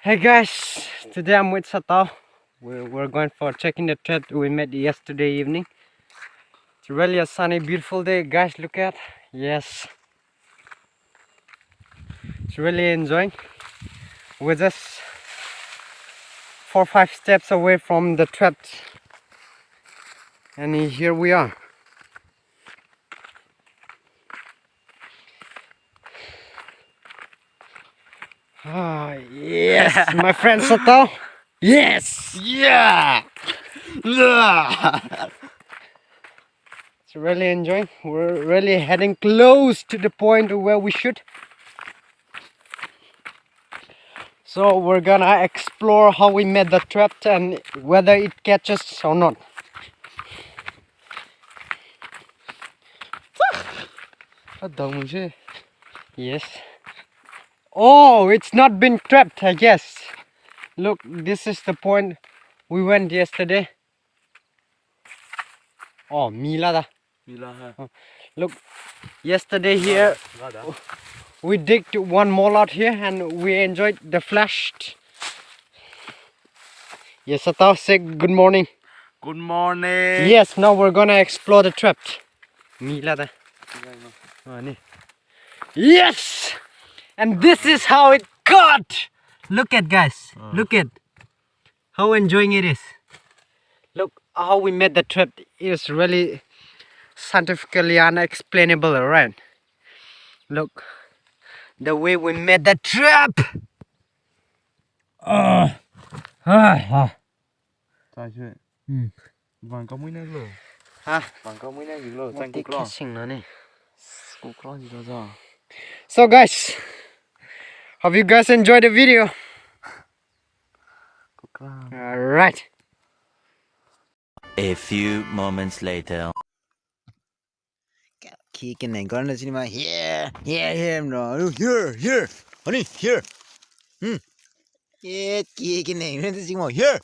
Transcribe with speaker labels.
Speaker 1: Hey guys, today I'm with 𝗙𝗧𝗡. We're going for checking the trap we met yesterday evening. It's really a sunny, beautiful day, guys. Look at, yes, it's really enjoying. We're just 4 or 5 steps away from the trap, and here we are. Ah, yes, my friend 𝗙𝗧𝗡. Yes,
Speaker 2: Yeah!
Speaker 1: it's really enjoying. We're really heading close to the point where we should. So we're gonna explore how we made the trap and whether it catches or not. Yes. Oh, it's not been trapped, I guess. Look, this is the point we went yesterday. Oh, Mila. Look, yesterday here we digged one mole out here and we enjoyed the flash. Yes, 𝗙𝗧𝗡, say good morning.
Speaker 2: Good morning.
Speaker 1: Yes, now we're gonna explore the trap. Mila. Yes! And this is how it caught! Look at, guys, look at how enjoying it is. Look how we made the trap. It is really scientifically unexplainable, right? Look, the way we made the trap.
Speaker 2: Vàng có mũi này lỗ.
Speaker 1: Hả?
Speaker 2: Vàng có mũi này lỗ.
Speaker 1: Một tí kissing nữa nè.
Speaker 2: Cục lo gì đó rồi.
Speaker 1: So guys, hope you guys enjoyed the video. Alright.
Speaker 3: A few moments later.
Speaker 4: Khi cái này con là gì mà here em rồi here honey here yeah kia cái này nó gì mà here